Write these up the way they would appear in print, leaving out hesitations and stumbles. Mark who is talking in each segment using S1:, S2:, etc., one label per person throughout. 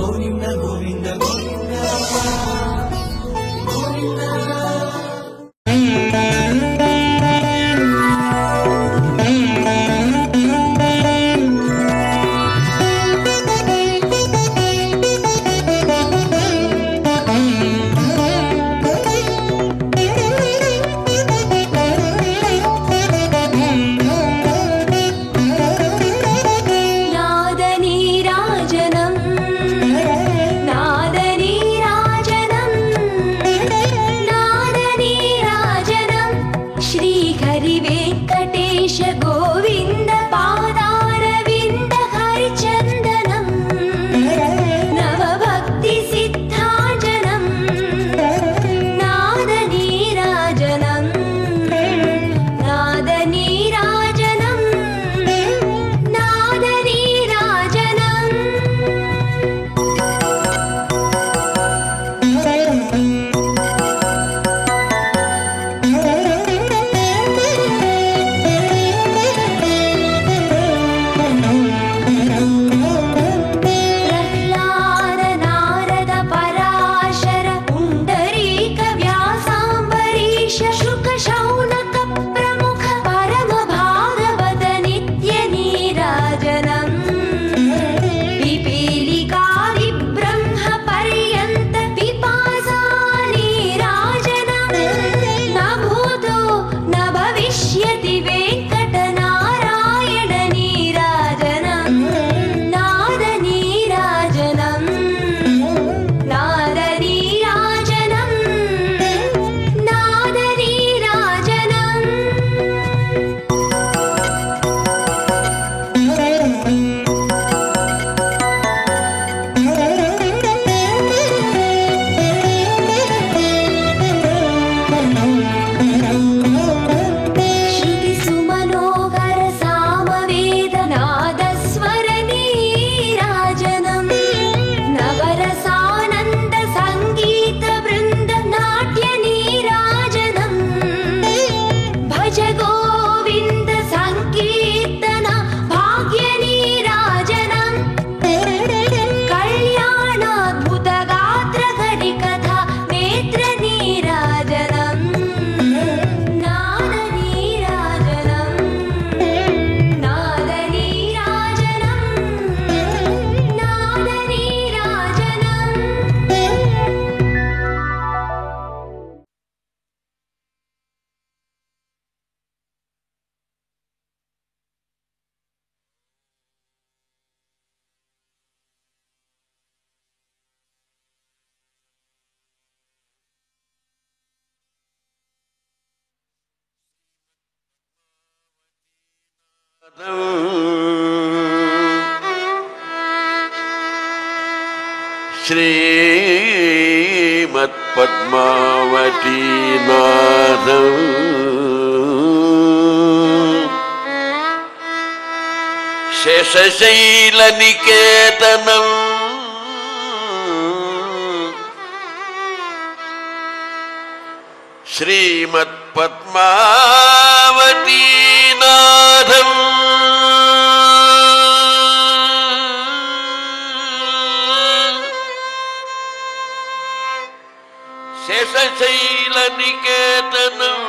S1: గోవింద గోవింద గోవింద గోవింద.
S2: శ్రీమత్పద్మావతీ నాథం శేషశైల నికేతనం శ్రీమత్పద్మావతీ నాథం శేషశైల నికేతనం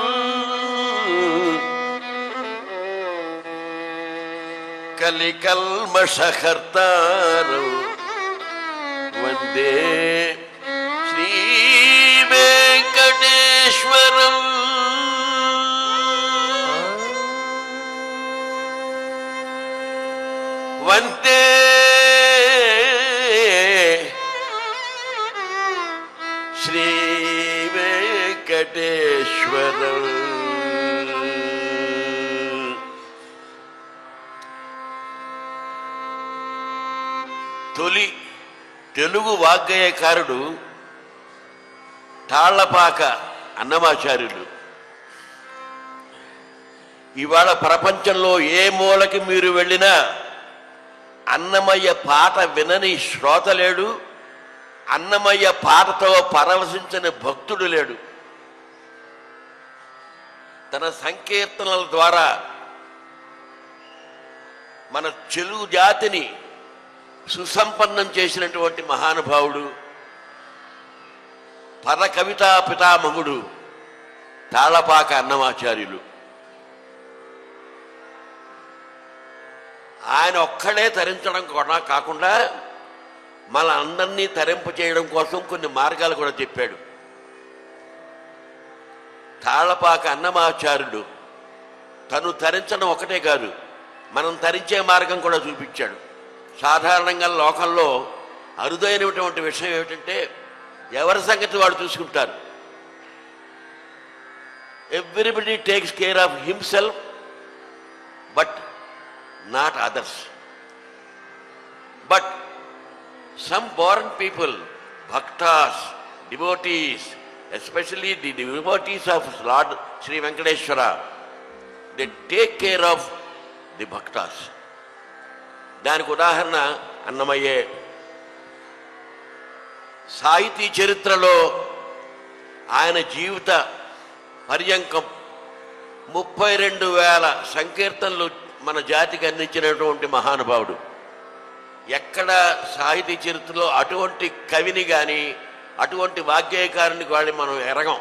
S2: కలికల్మషహర్తారం వందే శ్రీ వెంకటేశ్వరం వందే శ్రీ వెంకటేశ్వరం. తొలి తెలుగు వాగ్గేయకారుడు తాళ్లపాక అన్నమాచార్యులు. ఇవాళ ప్రపంచంలో ఏ మూలకి మీరు వెళ్ళినా అన్నమయ్య పాట వినని శ్రోత లేడు, అన్నమయ్య పాటతో పరవశించని భక్తుడు లేడు. తన సంకీర్తనల ద్వారా మన తెలుగు జాతిని సుసంపన్నం చేసినటువంటి మహానుభావుడు, పద కవితా పితామహుడు తాళపాక అన్నమాచార్యులు. ఆయన ఒక్కడే తరించడం కూడా కాకుండా మన అందరినీ తరింపు చేయడం కోసం కొన్ని మార్గాలు కూడా చెప్పాడు. తాళపాక అన్నమాచార్యుడు తను తరించడం ఒకటే కాదు, మనం తరించే మార్గం కూడా చూపించాడు. సాధారణంగా లోకంలో అరుదైనటువంటి విషయం ఏమిటంటే ఎవరి సంగతి వాడు చూసుకుంటారు. Everybody takes care of himself but not others. But some born people, bhaktas, devotees, especially the devotees of Lord Sri Venkateshwara, they take care of the bhaktas. దానికి ఉదాహరణ అన్నమయ్యే. సాహితీ చరిత్రలో ఆయన జీవిత పర్యంకం 32,000 సంకీర్తనలు మన జాతికి అందించినటువంటి మహానుభావుడు. ఎక్కడ సాహితీ చరిత్రలో అటువంటి కవిని కానీ అటువంటి వాగ్గేయకారుని కానీ మనం ఎరగం.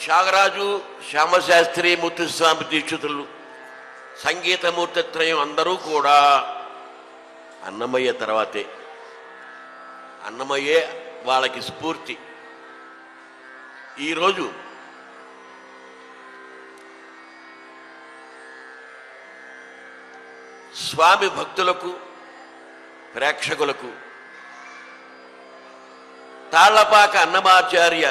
S2: త్యాగరాజు, శ్యామశాస్త్రి, ముత్తుస్వామి దీక్షితులు, సంగీతమూర్తిత్రయం అందరూ కూడా అన్నమయ్య తర్వాతే. అన్నమయ్యే వాళ్ళకి స్ఫూర్తి. ఈరోజు స్వామి భక్తులకు, ప్రేక్షకులకు తాళ్లపాక అన్నమాచార్య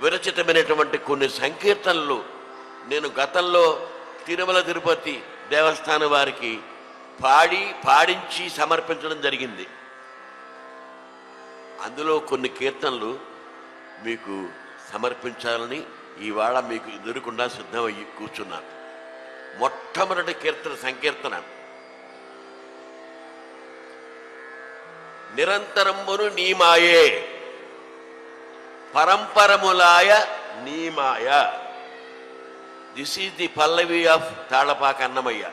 S2: విరచితమైనటువంటి కొన్ని సంకీర్తనలు నేను గతంలో తిరుమల తిరుపతి దేవస్థానం వారికి పాడించి సమర్పించడం జరిగింది. అందులో కొన్ని కీర్తనలు మీకు సమర్పించాలని ఇవాళ మీకు ఎదురుకుండా సిద్ధమయ్యి కూర్చున్నాను. మొట్టమొదటి సంకీర్తన నిరంతరమును నీమాయే పరంపరములాయ నీమాయ. This is the pallavi of Tallapaka Annamayya.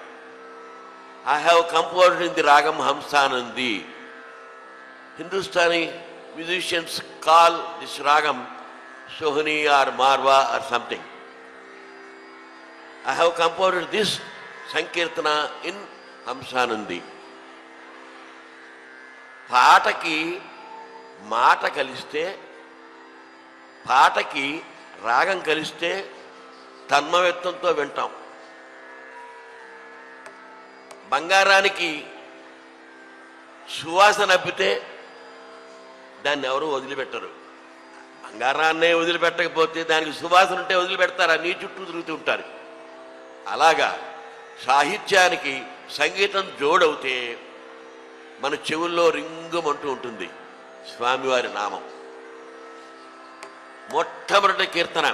S2: I have composed in the ragam Hamsanandi. Hindustani musicians call this ragam Sohni or Marwa or something. I have composed this Sankirtana in Hamsanandi. పాటకి మాట కలిస్తే, పాటకి రాగం కలిస్తే తన్మయత్వంతో వింటాం. బంగారానికి సువాసన అబ్బితే దాన్ని ఎవరు వదిలిపెట్టరు. బంగారాన్నే వదిలిపెట్టకపోతే దానికి సువాసన ఉంటే వదిలిపెడతారు, నీ చుట్టూ తిరుగుతూ ఉంటారు. అలాగా సాహిత్యానికి సంగీతం జోడవుతే మన చెవుల్లో రింగుమంటూ ఉంటుంది స్వామివారి నామం. మొట్టమొదటి కీర్తన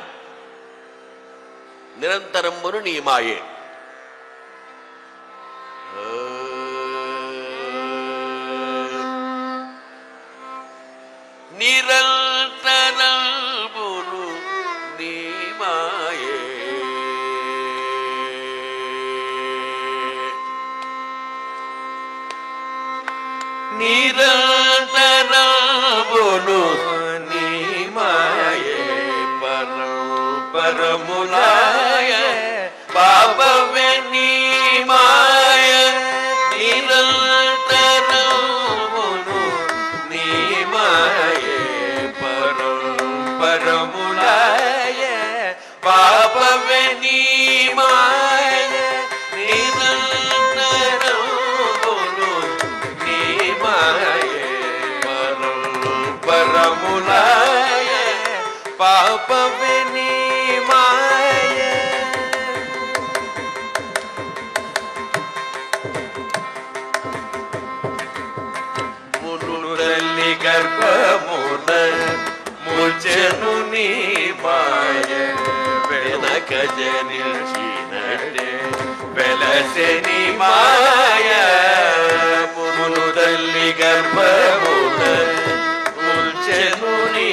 S2: నిరంతరమును నీ మాయే. నిరంతరమును నీ మాయే నిరంతరమును నీ మాయే పరములాయ పాపవే నీ మాయ నిరంతరమును నీ మాయే పరములాయ పాపవే నీ మాయ నిరంతరమును నీ మాయే పరములాయ పాపవే నీ మాయ. మునురల్లి గర్భమున ముచెను నీ మాయ వెనకజ నిలిచినట్టే వెలసె నీ మాయ. మునురల్లి గర్భమున ముచెను నీ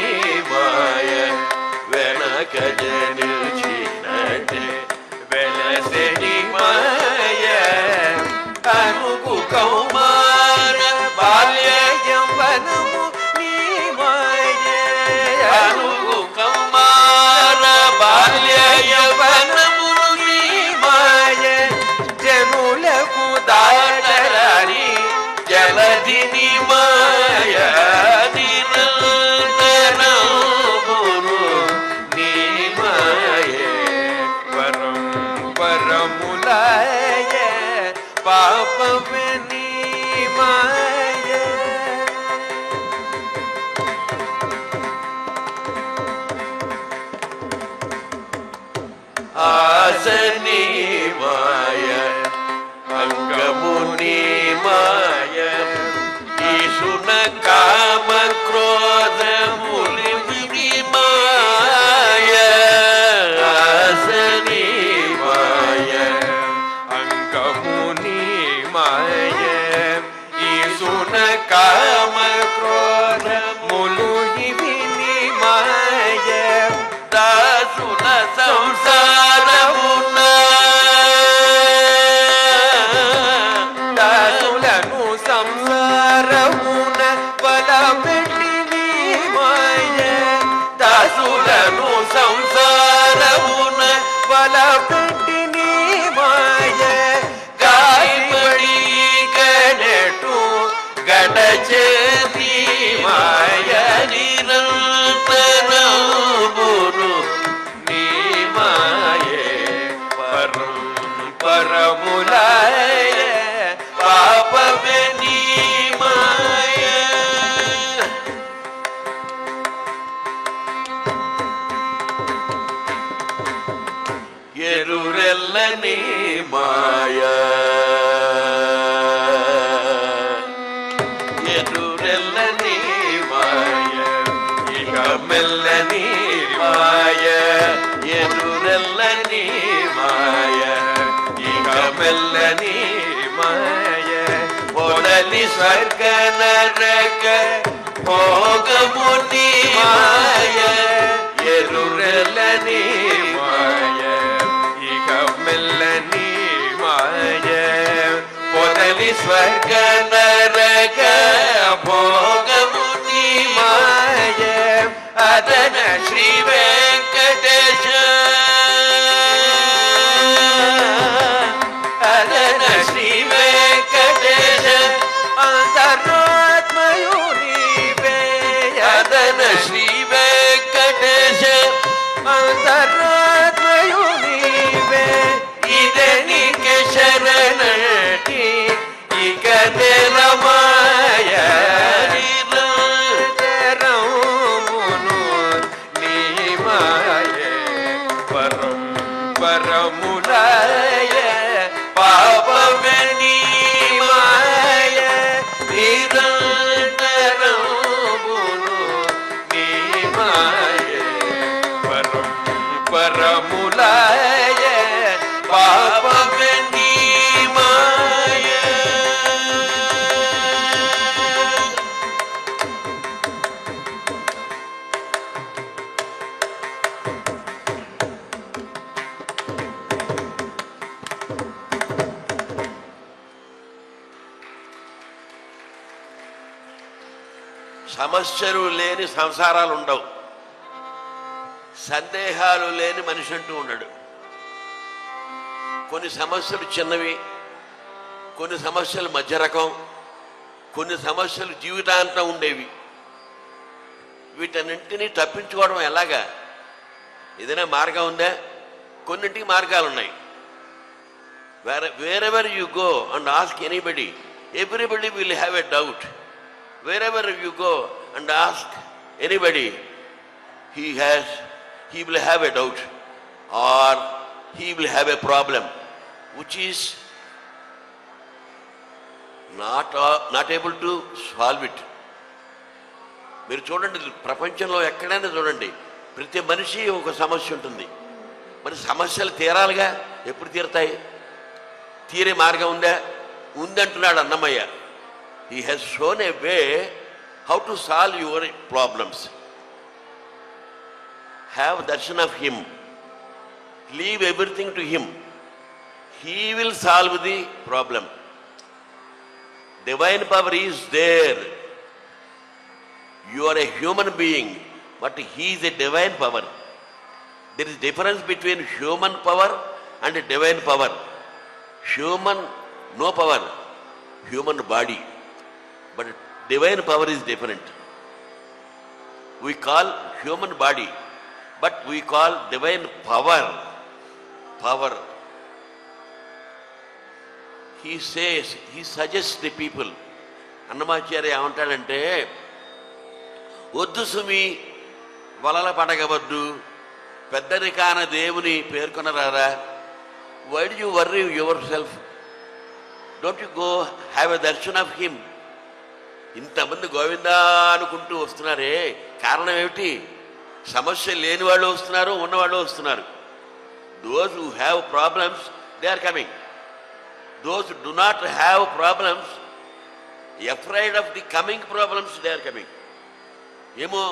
S2: మాయ వెనకజ నిలిచినట్టే వెలసె నీ మాయ. అనుకు వ్యాధిని మాయ నిరంతరమును నీ మాయే
S3: పరం పరములాయ పాపమే నీ మాయ
S2: ఆసని మాయ అంగముని మాయ ఈశున కామ క్రోధములి మాయ ఆసని మాయ
S3: అంగముని మాయ ఈశున కామ క్రోధములు ఇవి నీ మాయ
S2: దాసుల సంసారమున
S3: దాసులను సంసారమున బలపెట్టి నీ మాయ
S2: దాసులను సంసారమున
S3: బలపెట్టి నీ మాయ
S2: గాయపడి గడటు గడచేది మాయ నిరంతరమును నీ మాయే
S3: పరం పరములాయ
S2: పాపమే నీ మాయ ఎరురెల్లని మాయ ఎరురెల్లని మాయ ఇక మెల్లని మాయ ఎరురెల్లని మాయ ఇక మెల్లని
S3: మాయ
S2: పొడలి స్వర్గ నరక భోగముని మాయ ఎరురెల్లని
S3: మాయ ఇక మెల్లని మాయ పొదలి
S2: స్వర్గ నరక భోగముని మాయ అదన శ్రీ వెంకటేశ అదన శ్రీ వెంకటేశ
S3: అంతరాత్మయునివే
S2: అదన శ్రీ వెంకటేశ
S3: అంతరాత్మయునివే
S2: ఇదే నీకే శరణటి ఇక తెరమాయ
S3: నిరంతరమును నీ మాయ పరం పరములాయ
S2: పాపమే నీ మాయ
S3: నిరంతరమును నీ మాయ పరం పరములాయ
S2: పాపమే నీ మాయ సమస్యలు లేని సంసారాలు ఉండవు, సందేహాలు లేని మనిషి అంటూ ఉండడు. కొన్ని సమస్యలు చిన్నవి, కొన్ని సమస్యలు మధ్య రకం, కొన్ని సమస్యలు జీవితాంతం ఉండేవి. వీటన్నింటినీ తప్పించుకోవడం ఎలాగా? ఏదైనా మార్గం ఉందా? కొన్నింటికి మార్గాలు ఉన్నాయి. wherever you go and ask anybody, everybody will have a doubt. Wherever you go and ask anybody, he will have a doubt, or he will have a problem which is not able to solve it. మీరు చూడండి, ప్రపంచంలో ఎక్కడైనా చూడండి, ప్రతి మనిషి ఒక సమస్య ఉంటుంది. మరి సమస్యలు తీరాలిగా, ఎప్పుడు తీరుతాయి? తీరే మార్గం ఉందా? ఉందంటున్నాడు Annamayya. He has shown a way how to solve your problems. Have darshan of him. Leave everything to him. He will solve the problem. Divine power is there. You are a human being, but he is a divine power. There is difference between human power and divine power. Human, no power. Human body. but divine power is different. We call human body, but we call divine power. He says, he suggests the people. Annamacharya ఏమంటాడంటే, వద్దు సుమి వలల పడగవద్దు, పెద్దరికాన దేవుని పేర్కొనరారా. Why do you worry yourself? Don't you go have a darshan of him? ఇంతమంది గోవిందా అనుకుంటూ వస్తున్నారే, కారణం ఏమిటి? సమస్య లేని వాళ్ళు వస్తున్నారు, ఉన్నవాళ్ళు వస్తున్నారు. Those who have problems, they are coming. Those who do not have problems, afraid of the coming problems, they are coming. ఏమో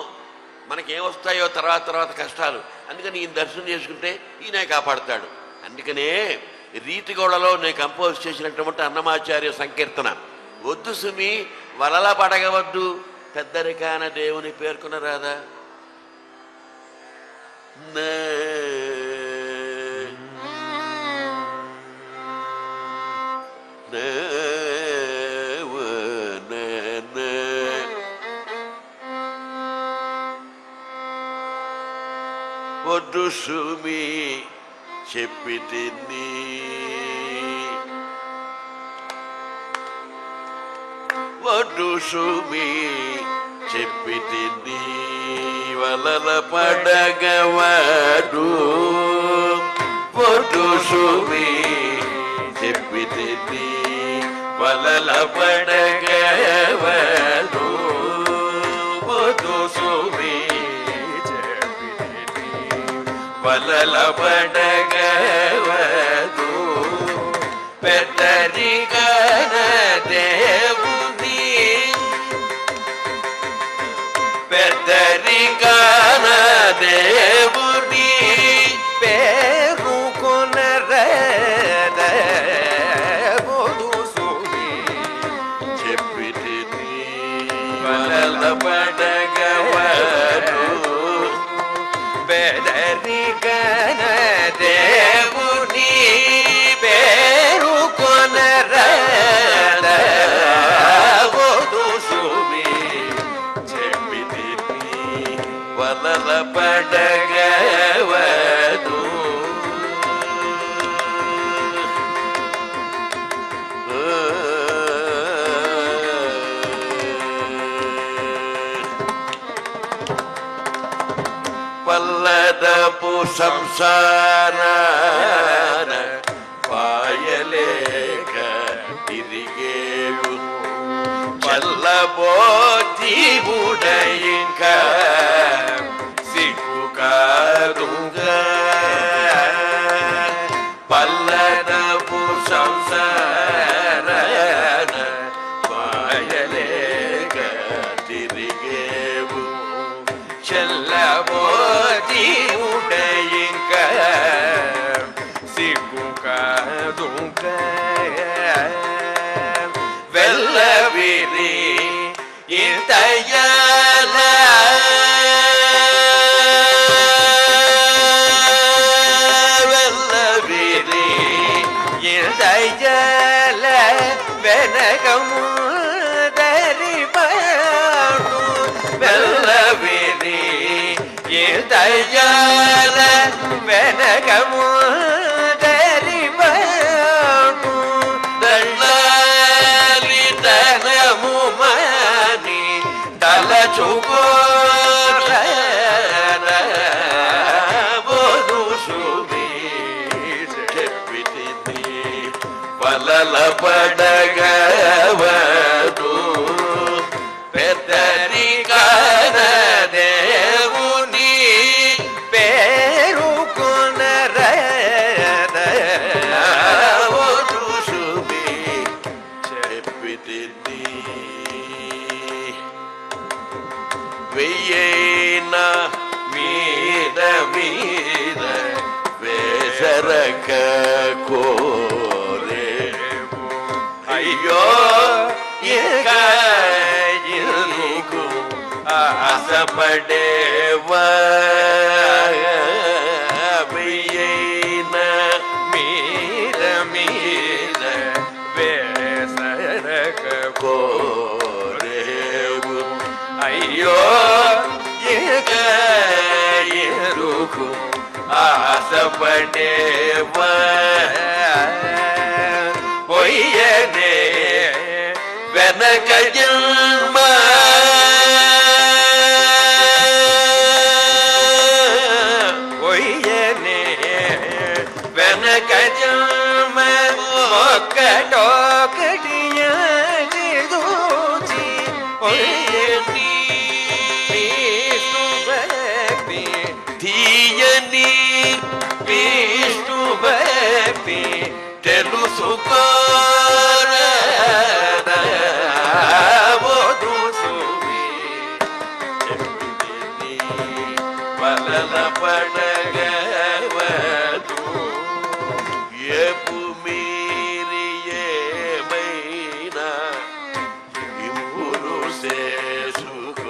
S2: మనకేమొస్తాయో తర్వాత కష్టాలు, అందుకని ఈయన దర్శనం చేసుకుంటే ఈయనే కాపాడుతాడు. అందుకనే రీతిగోళలో నేను కంపోజ్ చేసినటువంటి అన్నమాచార్య సంకీర్తన, వద్దు సుమి వలల పడగవద్దు, పెద్దరికాన దేవుని పేర్కొనరాదా. వద్దు సుమి చెప్పి తిని, వద్దు సుమి చెప్పి తిని, వలల పడగవదు. వద్దు సుమి చెప్పి తిని, వలల పడగవదు. వద్దు సుమి వలల పడగవదు, పెద్దరికాన దేవుని, పెద్దరికాన దేవుని పేరుకొనరాదా. వద్దు సుమి చెప్పి తిని, వలల పడగవదు, పెద్దరికాన దేవుని పేరుకొనరాదా. వద్దు సుమి చెప్పి తిని, వలల పడగవదు. పల్లదపు సంసారాన పాయలేక తిరిగేడు, చల్లబోధీవుడ ఇంకా సిగ్గు కాదుగా. పల్లదపు సంసారాన పాయలేక తిరిగేవు, చల్లబోధీవుడ ఇంకా సిగ్గు కాదుగా. వెల్లవిరి ఇంతయాల, వెల్లవిరి ఇంతయాల, వెనకము దరిపాడు. వెల్లవిరి ఇంతయాల, వెనకము దరిపాడు. దళ్ళాలి తనము మాని తలచుకోరా. వద్దు సుమి చెప్పి తిని, వలల పడగవదు, పెద్దరికాన దేవుని పేరుకొనరాదా. వద్దు సుమి చెప్పి తిని, వెయ్యైన మీద మీద వేసరక కోరేవు. అయ్యో ఇంకా ఆశపడేవా. వెయ్యైన మీద మీద వేసరక కోరేవు.
S3: పడేవ పొయ్యనే వెనక జన్మ పొయ్యనే వెనక జన్మ ఒక్కటొకటి దూచి పొయ్యని విష్ణుభక్తి తీయని విష్ణుభక్తి తెలుసుకోరదు సుమి వలల పడగవదు ఎపు మీరి ఏమైనా ఇప్పుడు చేసుకోలేము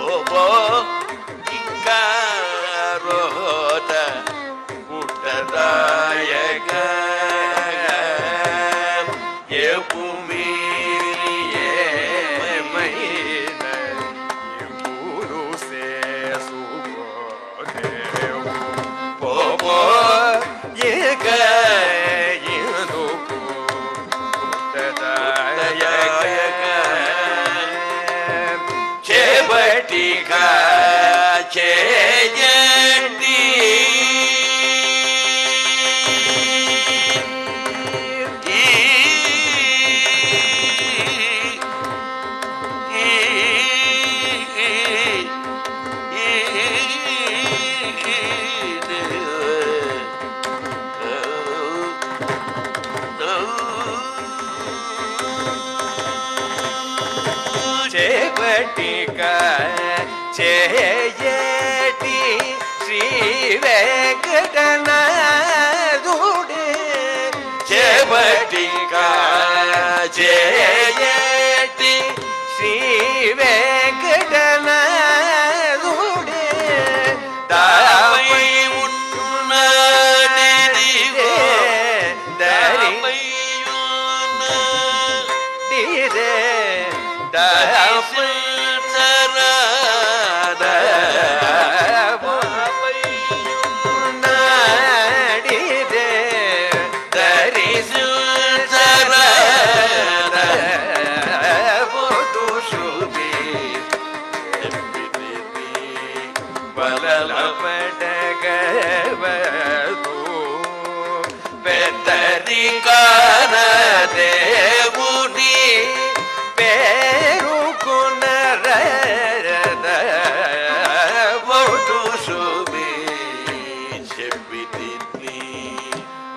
S3: ఓ ఇంకా రోత పుట్టదాయక ఎపు మీరి ఏమైనా ఇప్పుడు చేసుకోలేము పోపో ఇక ఎందుకు పుట్టదాయక చేపటిగా చేయటి చేపటిగా చేయటి శ్రీ వెంకటనాథుడే చేపటిగా చేయటి శ్రీ వెంకటనాథుడే దాపై ఉన్నదిగో దారిపై ఉన్నదిరే పెద్దరికాన దేవుని పేరుకునరదు సుమి చెప్పి తిని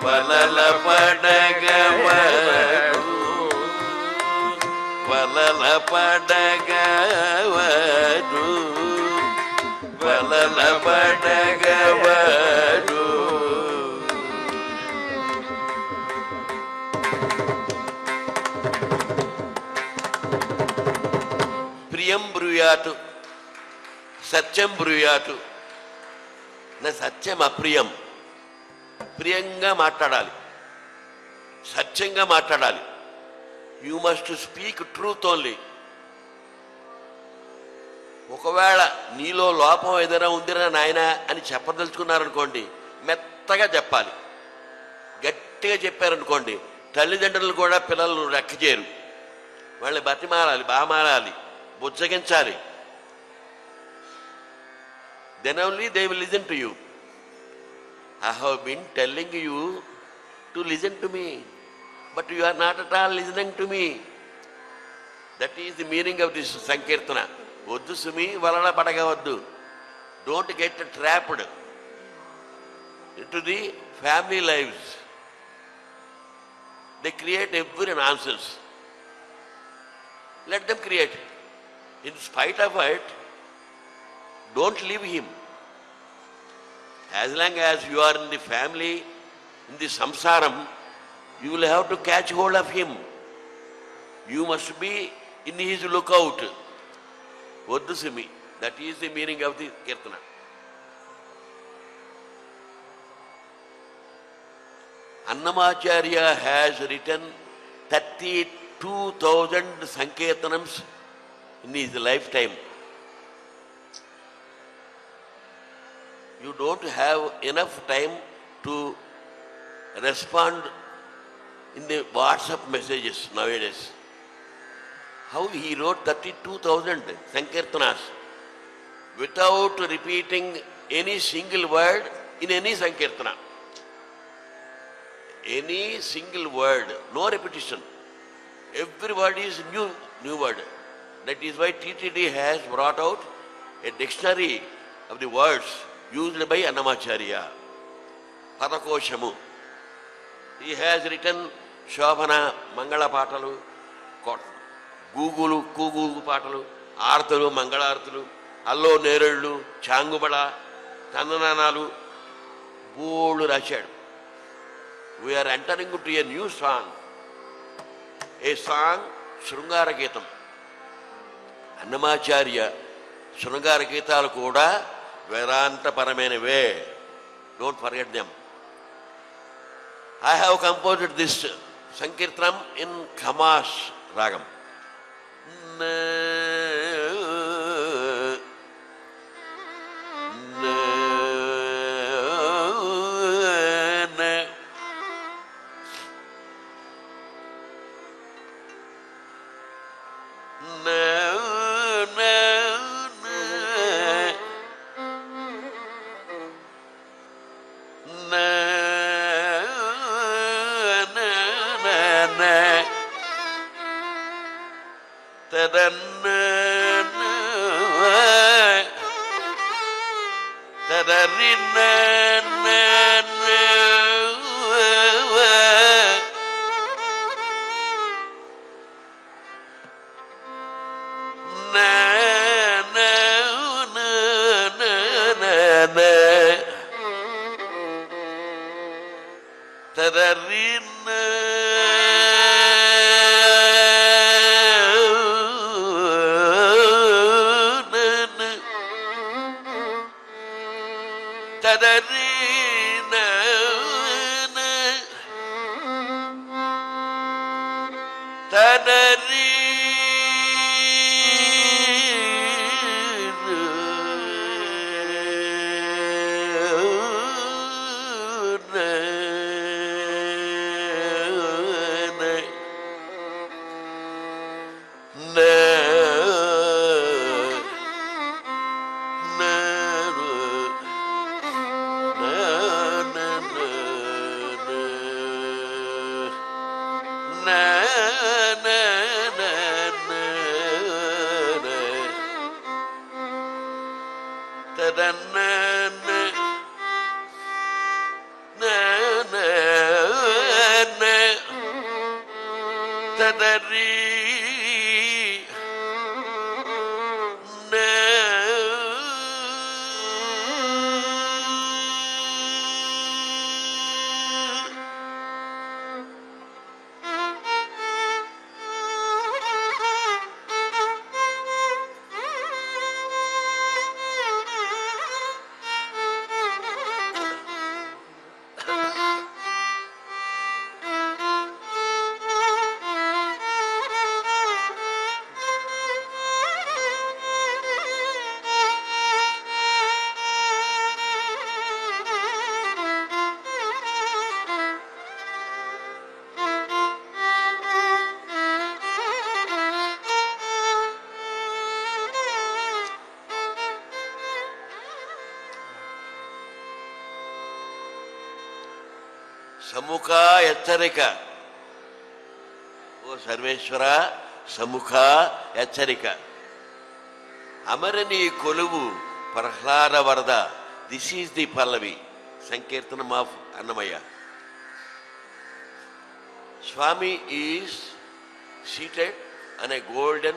S3: వలల పడగవదు వలల పడగవదు వలల పడగవదు ప్రియం బ్రూయాతు సత్యం బ్రూయాతు నా సత్యం అప్రియం ప్రియంగా మాట్లాడాలి సత్యంగా మాట్లాడాలి you must speak truth only ఒకవేళ నీలో లోపం ఏదైనా ఉందిరా నాయన అని చెప్పదలుచుకున్నారనుకోండి మెత్తగా చెప్పాలి గట్టిగా చెప్పారనుకోండి తల్లిదండ్రులు కూడా పిల్లలు లెక్క చేయరు వాళ్ళని బతిమాలాలి బామాలాలి బుజ్జగించాలి then only they will listen to you. I have been telling you to listen to me, but you are not at all listening to me. That is the meaning of this Sankirtana. Oddu sumi valala padagavaddu. Don't get trapped into the family lives. They create every nonsense. Let them create. In spite of it, don't leave him. As long as you are in the family, in the samsaram, you will have to catch hold of him. You must be in his lookout. Vaddusimi. That is the meaning of the Kirtana. Annamacharya has written 32,000 Sankirtanams in his lifetime. You
S2: don't have enough time to respond in the WhatsApp messages nowadays. How he wrote 32,000 Sankirtanas without repeating any single word in any Sankirtana. Any single word, no repetition. Every word is new word. That is why TTD has brought out a dictionary of the words used by Annamacharya, Padakoshamu. He has written Shobhana, Mangala Patalu, Gugulu, Kugu Patalu, Arthulu, Mangala Arthulu, Allo Nerulu, Changubada, Tandananalu, Bolu Rachad. We are entering into a new song. A song, Shrungara Getam. Annamacharya, Shrungara Getalu Koda, Vedanta Paramenave. Don't forget them. I have composed this Sankirtanam in Kamash Ragam. Samukha Yacharika. O Sarveshwara, Samukha Yacharika. Amarani Koluvu, Prahlada Varda. This is the Pallavi, Sankirtanam of Annamaya. Swami is seated on a golden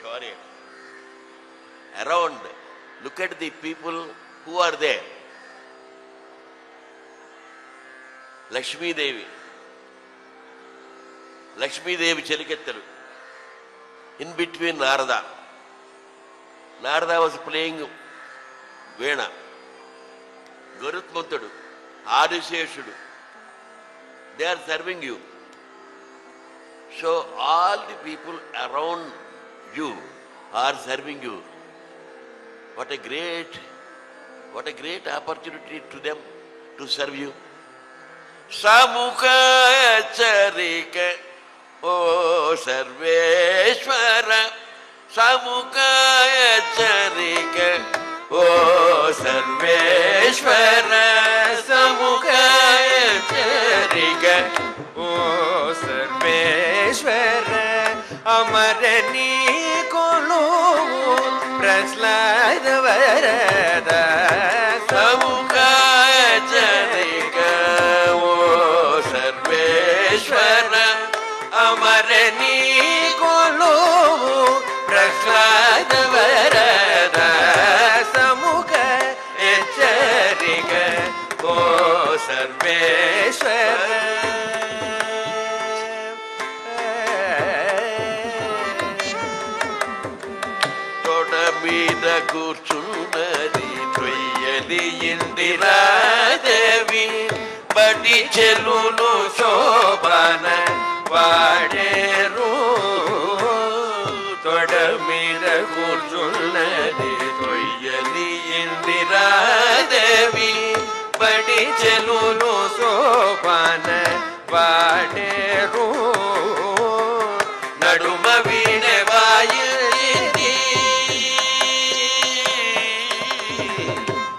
S2: chariot. Around, look at the people who are there. Lakshmi Devi Chelikettalu. In between Narada. Narada was playing Veena. Garutmantadu, Adiseshudu. They are serving you. So all the people around you are serving you. What a great What a great opportunity to them to serve you. Samukha charika, O Sarveshwara. Samukha charika, O Sarveshwara. Samukha charika,
S4: O Sarveshwara. Amarani kolu praslada varada.
S2: Samukha charika, O Sarveshwara.
S4: Amarani kolu praslada varada. Samukha charika, O Sarveshwara.
S2: మీద కూర్చున్నది తొయ్యలి ఇందిరాదేవి. బడి చెలులు శోభన వాడేరు. తొడ మీద కూర్చున్నది తొయ్యలి ఇందిరాదేవి.
S4: బడి చెలులు శోభన వాడేరు.
S2: నడుమ వీణె వాయింది.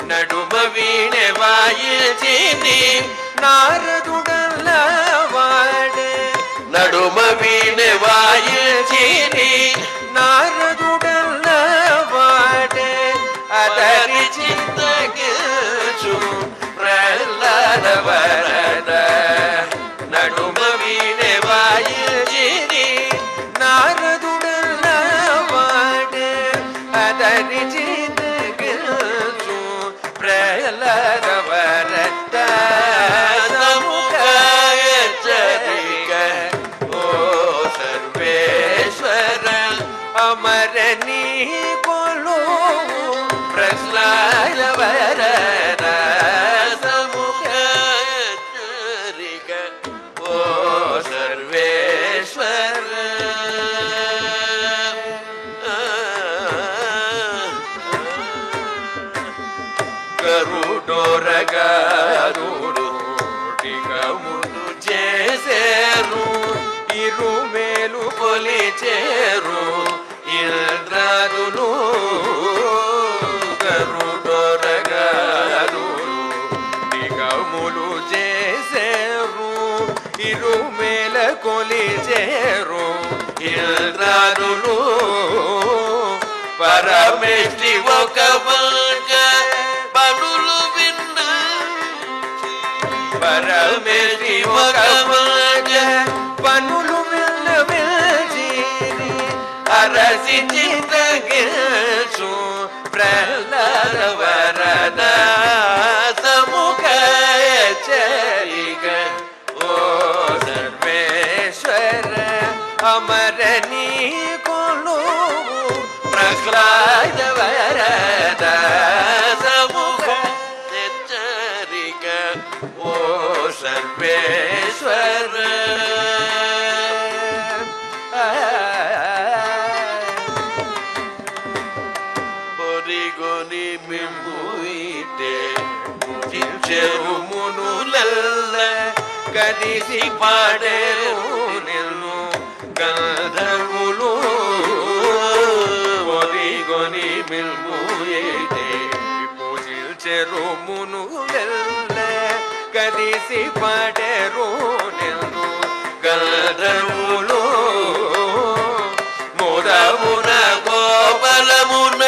S2: నడుమ వీణె వాయించింది.
S4: నారదుడల్ల వాడే.
S2: నడుమ వీణె వాయించింది.
S4: నారదుడల్ల వాడే.
S2: అదరి చింతగిల్చు ప్రహ్లాద వరద. నడుమ వీణె వాయించింది.
S4: నారదుడల్ల వాడే. అదరి చింతగిల్చు ప్రహ్లాద వరద.
S2: సముఖ చరిక, ఓ సర్వేశ్వర.
S4: అమరని కొలు
S2: ప్రహ్లాద వరద. సముఖ చరిక, ఓ సర్వేశ్వర.
S4: గరుడోరగారుడు టికమును చేసేరు. ఇరుమేలు కొలిచేరు ఇంద్రాదులు. గరుడోరగారుడు టికములు చేసేరు. ఇరుమేల కొలిచేరు ఇంద్రాదులు.
S2: పరమేష్టి ఒక మాట పనులు విన్నా.
S4: పరమేశ్వరి ఒక మాట పనులు విన్నవిల్చిరి. అరసి చింతగిల్చు ప్రహ్లాద వరద. సముఖ చరిక, ఓ సర్వేశ్వర. అమరని కొలు ప్రహ్లాద వరద.
S2: సముఖ చరిక, ఓ సర్వేశ్వర. పొరిగొని మిమ్ముయితే
S4: చెరు మునులల్ల కదిసి పాడేరు నిన్ను గంధర్వులు. ఒరిగొని మిల్ముయితే పూజించెరు మునులల్ల కదిసి పాడేరు నిన్ను గంధర్వులు.
S2: ముదమున గోబలమున.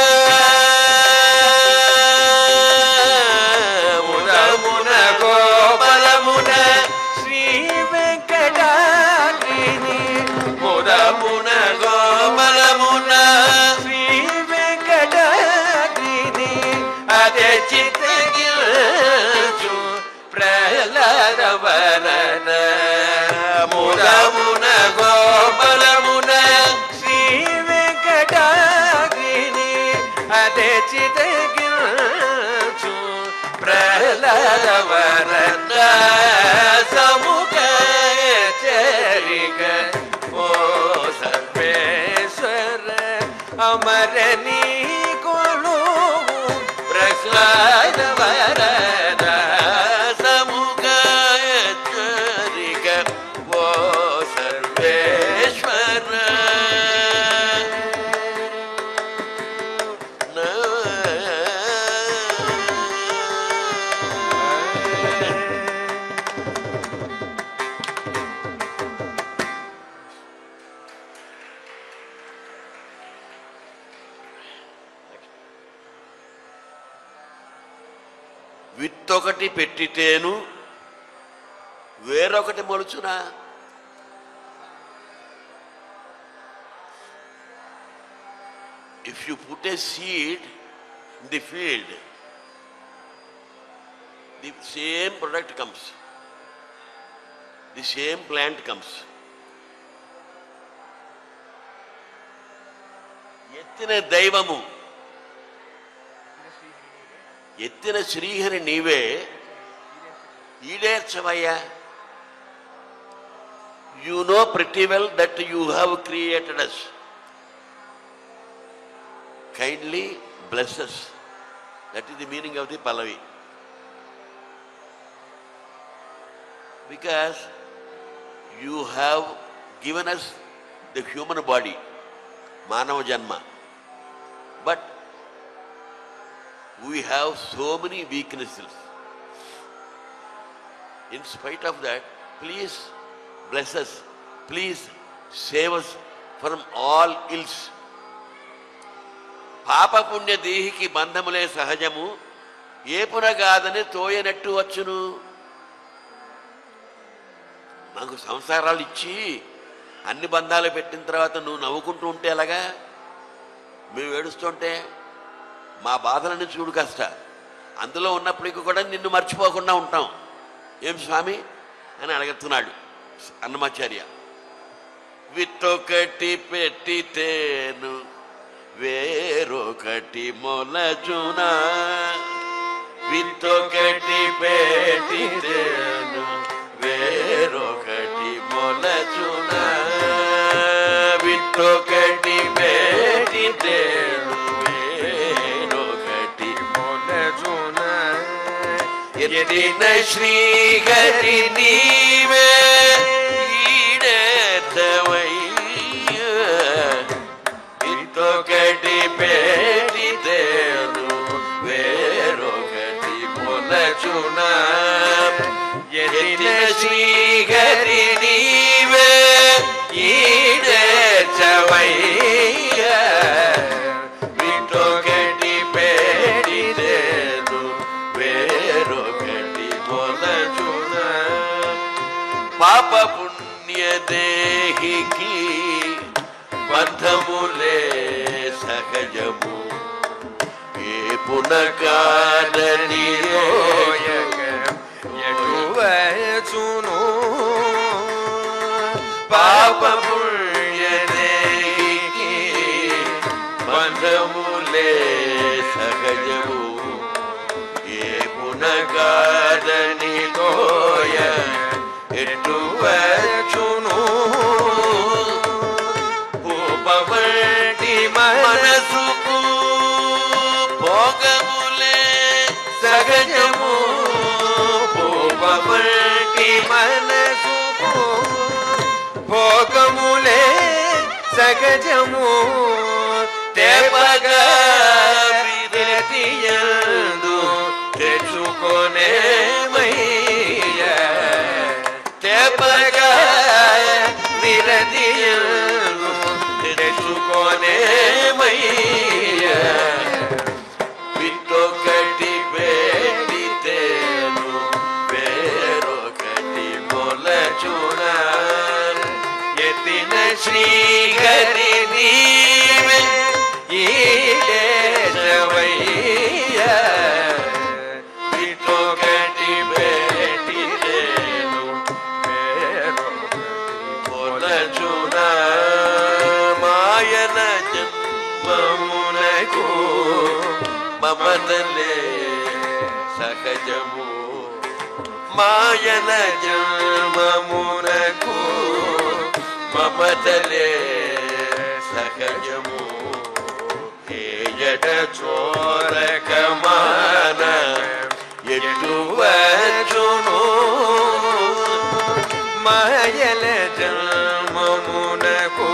S2: ముదమున గోబలమున.
S4: శ్రీ వెంకటాద్రిని.
S2: ముదమున గోబలమున.
S4: శ్రీ వెంకటాద్రిని. అదే చిత్తగిల్చు ప్రహ్లాద వరద.
S2: ముదమున గోబలమున.
S4: శ్రీ వెంకటాద్రిని. అదే చిత్తగిల్చు ప్రహ్లాద వరద.
S2: సముఖ
S4: చరిక, ఓ సర్వేశ్వర. అమరని కొలు ప్రహ్లాద
S2: విత్తొకటి పెట్టితేను వేరొకటి మొలుచునా? If you put a seed in the field, the same product comes, the same plant comes. ఎత్తిన దైవము, ఎత్తిన శ్రీహరి నీవే ఈడేర్చవయ్యా. You know pretty well that you have created us. Kindly bless us. That is the meaning of the Pallavi. Because you have given us the human body, Manava Janma. But we have so many weaknesses. In spite of that, please bless us. Please save us from all ills. పాపపుణ్య దేహికి బంధములే సహజము, ఏపునగాదని తోయనట్టు వచ్చును. మాకు సంసారాలు ఇచ్చి అన్ని బంధాలు పెట్టిన తర్వాత నువ్వు నవ్వుకుంటూ ఉంటే ఎలాగా? మేము ఏడుస్తుంటే మా బాధలన్నీ చూడు కాస్త. అందులో ఉన్నప్పటికీ కూడా నిన్ను మర్చిపోకుండా ఉంటాం. ఏం స్వామి అని అడుగుతున్నాడు అన్నమాచార్య. విత్తొకటి పెట్టితేను వేరొకటి మొలచునా, విత్తొకటి పెట్టితేను వేరొకటి మొలచునా, విత్తొకటి పెట్టితేను వేరొకటి మొలచునా. ఎత్తిన శ్రీహరి నీవే ఈడేర్చవయ్యా, విత్తొకటి పెట్టితేను వేరొకటి మొలచునా. ఎత్తిన శ్రీహరి నీవే ఈడేర్చవయ్యా, విత్తొకటి పెట్టితేను వేరొకటి మొలచునా. పాప పుణ్య దేహికి బంధములే సహజము, ఏ పునకాదని
S4: ఎటువచును.
S2: పాప పుణ్య దేహికి బంధములే సహజము, ఏ పునకాదని తోయ ఎటువచును. మనసుకు భోగములే సహజము, భూపటి
S4: మనసుకు భోగములే సహజము,
S2: తెపగా విరతియందు తెచ్చుకొనేమయ్యా, తెపగా విరతియందు తెచ్చుకొనేమయ్యా. విత్తొకటి పెట్టితేను వేరొకటి మొలచునా. ఎత్తిన శ్రీహరి నీవే ఈడేర్చవయ్యా, విత్తొకటి పెట్టితేను వేరొకటి మొలచునా. మాయన జన్మమునకు మమతలే సహజము, మాయన జన్మమునకు మమతలే సహజము. ఏయట చోరకమాన ఎటువచును,
S4: మాయల జన్మమునకు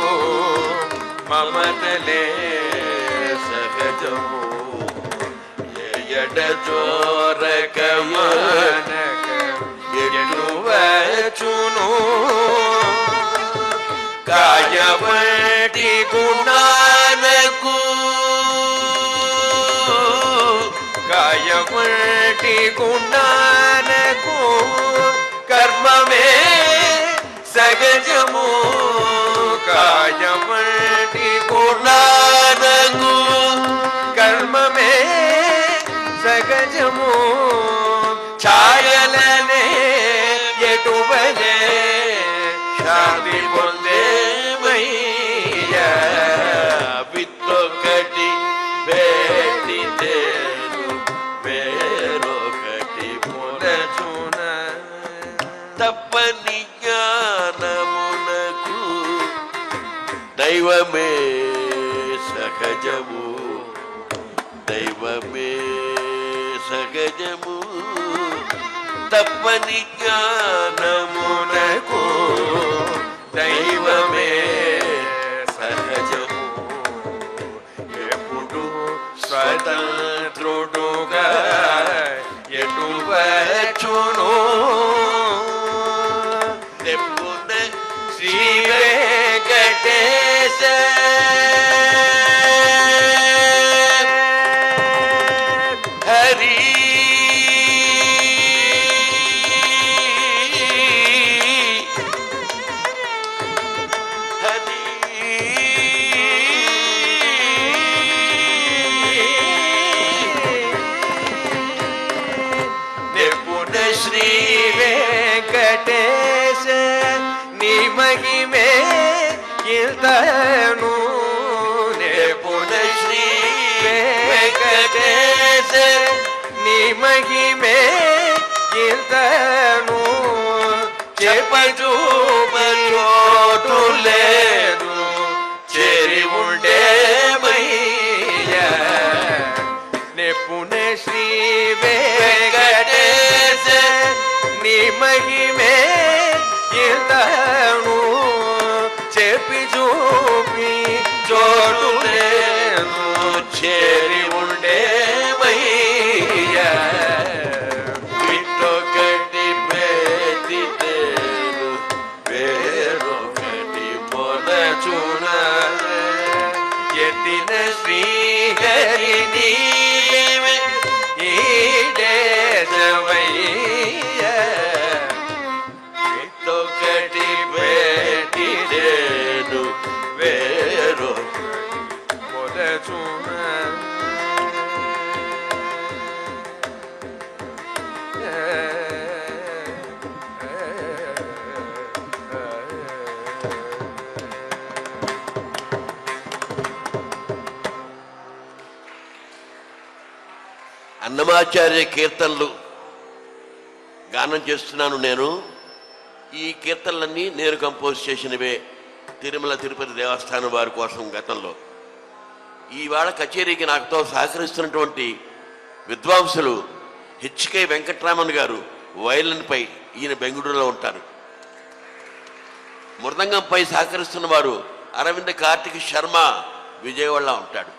S4: మమతలే
S2: సహజము. ఏయట చోరకమాన
S4: ఎటువచును.
S2: కాయవటి గుణాలకు,
S4: కాయవటి గుణానకు కర్మమే సగజము కాయమంటి గుణానకు కర్మమే సగజము ఛాయలనే ఎటువలే శాంతి పొందేమయ్య
S2: విత్తొకటి పెట్టితేను వేరొకటి
S4: పొలచున
S2: తప్పని జ్ఞానమునకు దైవమే సహజము దైవమే సహజము తప్పని జ్ఞానమునకు
S4: దైవమే సహజము ఎప్పుడు స్వతంత్రుడుగా ఎటు వచ్చును
S2: తెప్పున
S4: శ్రీ వెంకటేశ
S2: హరి హరి
S4: నిపుణ శ్రీ వెంకటేశ నీ మహిమే ఇంతను నిపుణ శ్రీ వెంకటేశ నీ మహిమే ఇంతను చెప్పచూపచోటు లేదు చెరి ఉండే మయ్య నిపుణ శ్రీ వెంకటేశ నీ మహిమే ఇంతను చెప్పి చూపి చోటు లేదు చేరి ఉండే మయ్య
S2: విత్తొకటి పెట్టితేను వేరొకటి
S4: పొలచున ఎత్తిన శ్రీహరి నీవే ఈ దేశమయ్య
S2: విత్తొకటి పెట్టితేను వేరొకటి
S4: పొలచున
S2: అన్నమాచార్య కీర్తనలు గానం చేస్తున్నాను నేను. ఈ కీర్తనలన్నీ నేను కంపోజ్ చేసినవే తిరుమల తిరుపతి దేవస్థానం వారి కోసం గతంలో. ఈవేళ కచేరీకి నాకుతో సహకరిస్తున్నటువంటి విద్వాంసులు హెచ్కే వెంకట్రామన్ గారు వయలిన్పై, ఈయన బెంగళూరులో ఉంటారు. మృదంగంపై సహకరిస్తున్న వారు అరవింద్ కార్తిక్ శర్మ విజయవాడలో ఉంటాడు.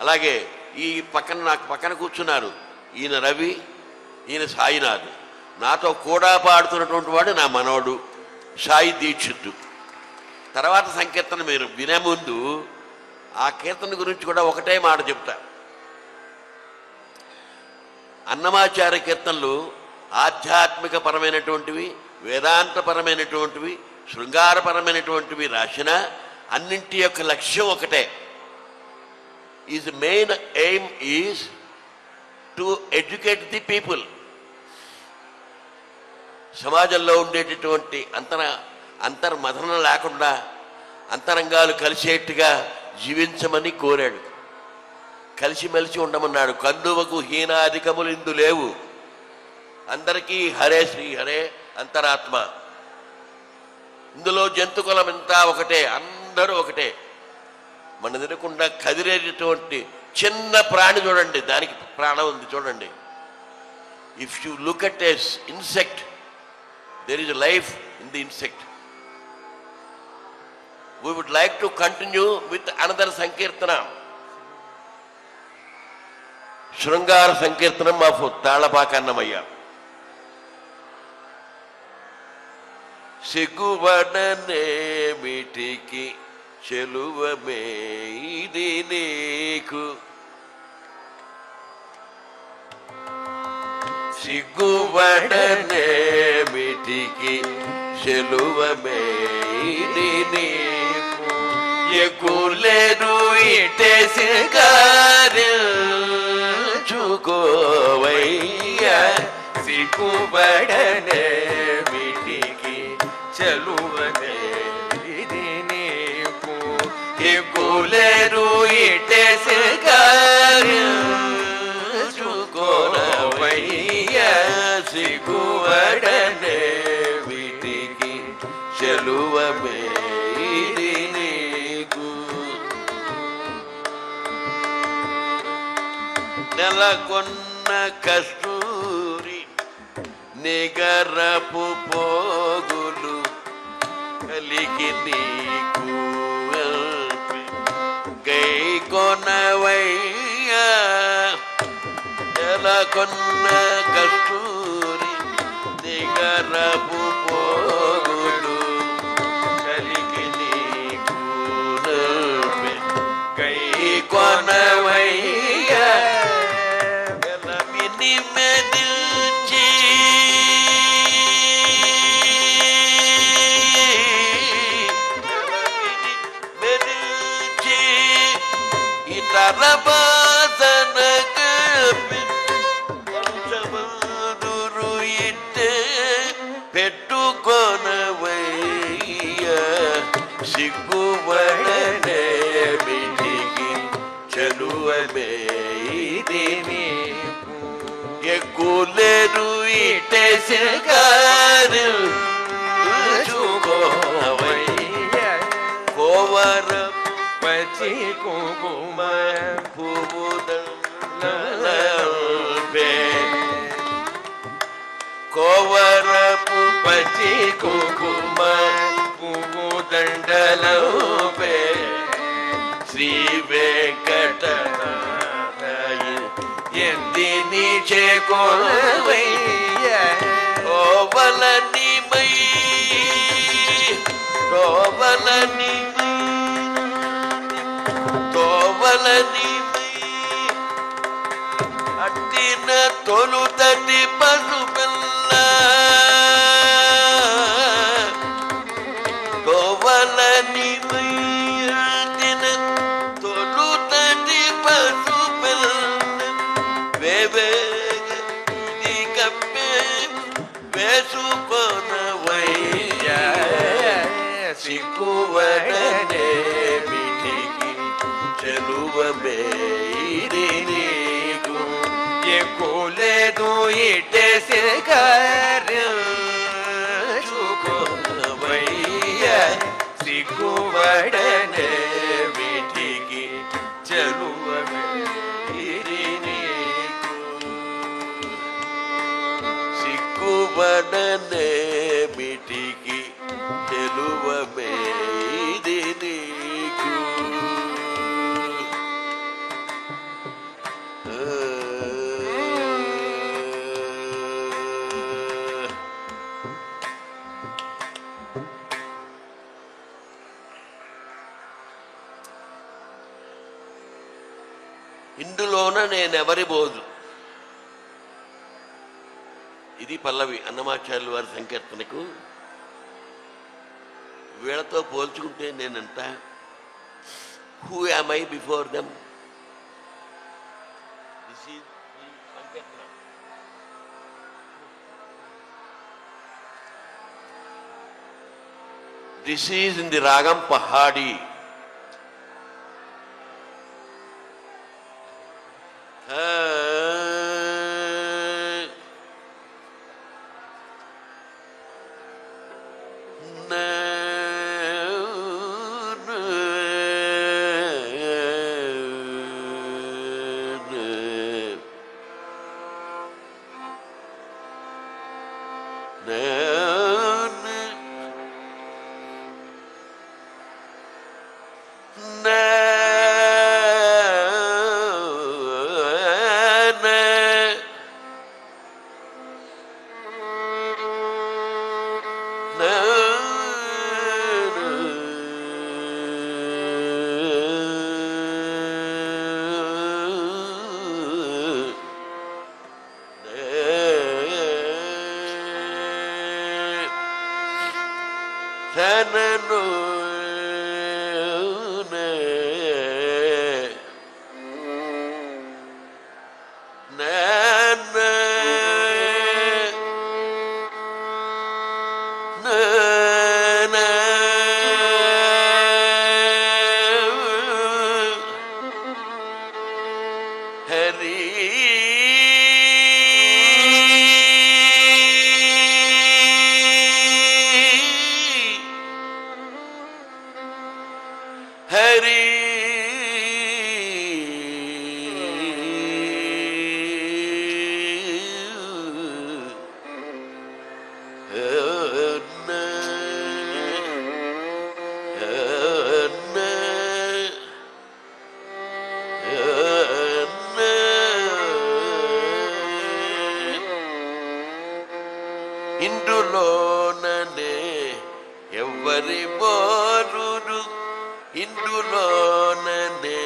S2: అలాగే ఈ పక్కన నాకు పక్కన కూర్చున్నారు ఈయన రవి, ఈయన సాయినాథ్. నాతో కూడా పాడుతున్నటువంటి వాడు నా మనవడు సాయి దీక్షిత్. తర్వాత సంకీర్తన మీరు వినే ముందు ఆ కీర్తన గురించి కూడా ఒకటే మాట చెప్తా. అన్నమాచార్య కీర్తనలు ఆధ్యాత్మిక పరమైనటువంటివి, వేదాంతపరమైనటువంటివి, శృంగారపరమైనటువంటివి రాసిన అన్నింటి యొక్క లక్ష్యం ఒకటే. His main aim is to educate the people. సమాజంలో ఉండేటటువంటి అంతర్మథనం లేకుండా అంతరంగాలు కలిసేట్టుగా జీవించమని కోరాడు. కలిసిమెలిసి ఉండమన్నాడు. కందువకు హీనాధికములు ఇందు లేవు, అందరికీ హరే శ్రీ హరే అంతరాత్మ. ఇందులో జంతుకులం అంతా ఒకటే, అందరూ ఒకటే. మన ఎదురకుండా కదిరేటటువంటి చిన్న ప్రాణి చూడండి, దానికి ప్రాణం ఉంది చూడండి. If you look at a insect, there is a life in the insect. We would like to continue with another Sankirtana. Shrungara Sankirtanam of Talapakannamaya. Siguvadane mitiki cheluvame idi neeku సిగ్గుబడనేమిటికి సెలువమేది నీకు ఎక్కులేదు ఇటేసి కార్చుకోవయ్యా
S4: సిగ్గుబడనేమిటికి చెలువనే ఇది నీకు
S2: ఎక్కులేదు ఇటేసి కార్చుకోవయ్యా సిగ్గుబడనేమిటికి సెలువమేది నీకు నెలకొన్న కస్తూరి నిగరపు పోగులు కలిగి నీకు గై కొనవయ్యా నెలకొన్న కస్తూరి నిగరపు పోగులు కలిగి నీకు గై కొనవయ్యా ఎలమిని మెదిల్చి మెదిల్చి ఇతర బాసన పంచమదురు ఇట్టే పెట్టుకొనవయ్యా సిగ్గుబడనేమిటికి చెలువమేది నీకు ఎక్కులేరు ఇటేసి కార్చుకోవయ్యా కోవర
S4: పచ్చి కుంకుమ
S2: పువ్వుదలపే కోవరపు
S4: పచ్చి కుంకుమ పువ్వు దండలపే
S2: శ్రీ వెంకటనాథయ్య ఎందిని చేకొనవయ్యా కోవలని మై తోవలని తోవలని అట్టిన తొలుతటి పసుపిల్ల తోవలని అట్టిన తొలుతటి పసుపిల్ల వేవేది కప్పే వేసుకొనవయ్యా సిగ్గుబడనేమిటికి చెలువమేది నీకు
S4: ఎక్కులేదు ఇటేసి
S2: కార్చుకోవయ్యా
S4: సిగ్గుబడనేమిటికి చెలువమేది నీకు
S2: సిగ్గుబడనేమిటికి చెలువమేది నీకు ఇందులోన నేనెవరి బోధు ఇది పల్లవి అన్నమాచార్యుల వారి సంకీర్తనకు వీళ్ళతో పోల్చుకుంటే నేనంట who am I before them this is sankirtana this is in the ragam Pahadi తనను ఇందులోననే ఎవ్వరి బోరుడు ఇందులోననే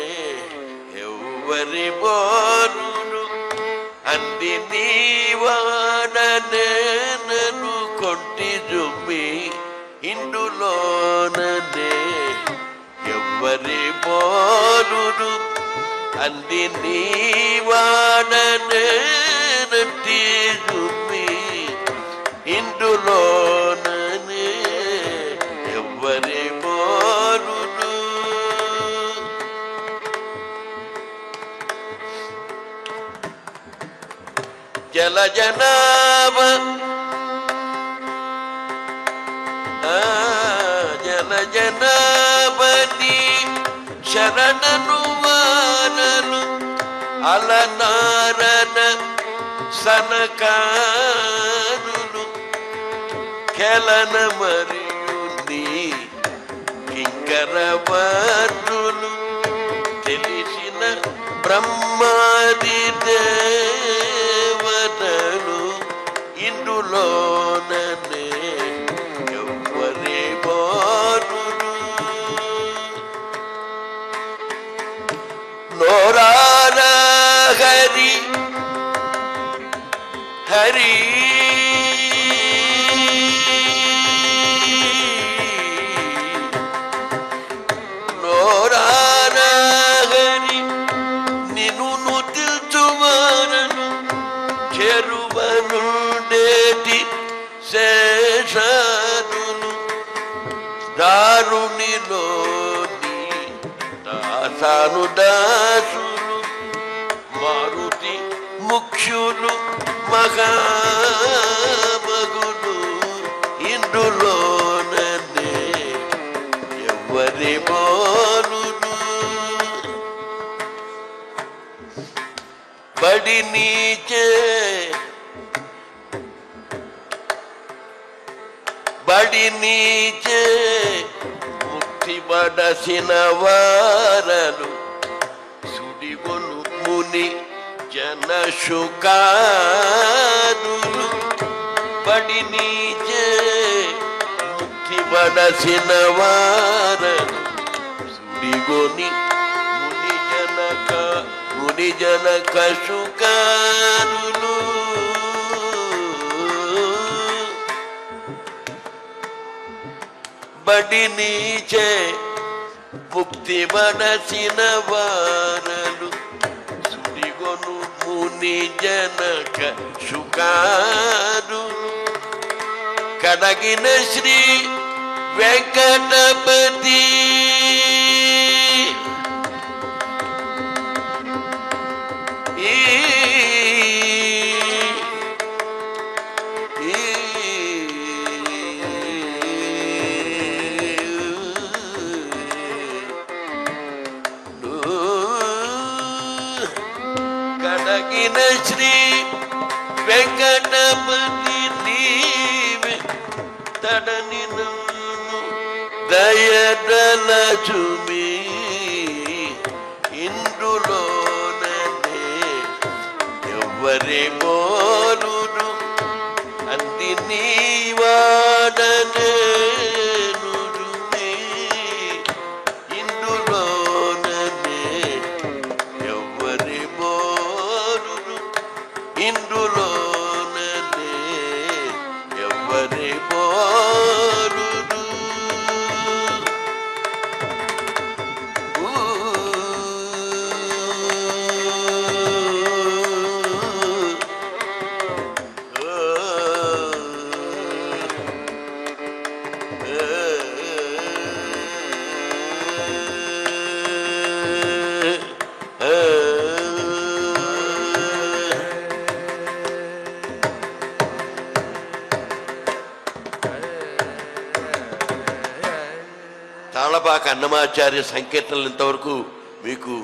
S2: ఎవ్వరి బోరుడు అంది నీవాడనే నన్ను కొంటి జుమ్మి ఇందులోననే ఎవ్వరి బోరుడు అంది నీవాడనే నట్టి జుమ్మి ఇందులోననే ఎవ్వరి బోరుడు జలజనాభ జలజనాభని శరణను వానను అలనారన సనకారులు కెలన మరియు నీ కింకరవర్ణులు తెలిసిన బ్రహ్మాది దేవతలు ఇందులోననే ఎవ్వరి బోరుడు నోరార హరి హరి నోరార హరి నిన్ను నుతిల్చువారను చెరువనుండేటి శేషాదులు దారుణిలోని దాసాను దాసులు మారుతి ముఖ్యులు మహామగులు ఇందులోననే ఎవ్వరి బోరుడు బడి నీచే బడి నీచే ముక్తి బడసిన వారలు సుడిగొను ముని జన శుకాదులు బడి నీచే ముక్తి బడసిన వారలు సుడిగొని ముని జనక శుకాదులు బడి నీచే ముక్తి బడసిన వారలు సుడిగొను ముని జనక శుకాదులు కడగిన శ్రీ వెంకటపతి కడగిన శ్రీ వెంకటపతి నీవే తడని నన్ను దయదలచుమి ఇందులోననే ఎవ్వరి బోరుడు అంది నీవాడనే ఇందులోననే ఎవ్వరి బోరుడు ఇందులోననే ఎవ్వరి బోరుడు తాళపాక అన్నమాచార్య సంకీర్తనలు ఇంతవరకు మీకు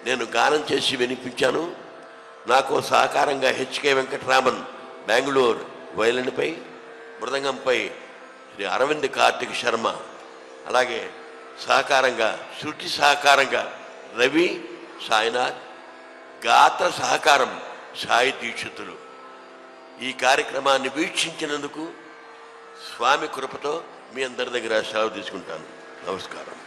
S2: నేను గానం చేసి వినిపించాను. నాకు సహకారంగా హెచ్కే వెంకటరామన్ బెంగళూరు వయలిన్పై, మృదంగంపై శ్రీ అరవింద్ కార్తిక్ శర్మ, అలాగే సహకారంగా శృతి సహకారంగా రవి సాయినాథ్, గాత్ర సహకారం సాయి దీక్షితులు. ఈ కార్యక్రమాన్ని వీక్షించినందుకు స్వామి కృపతో మీ అందరి దగ్గర సెలవు తీసుకుంటాను. నమస్కారం.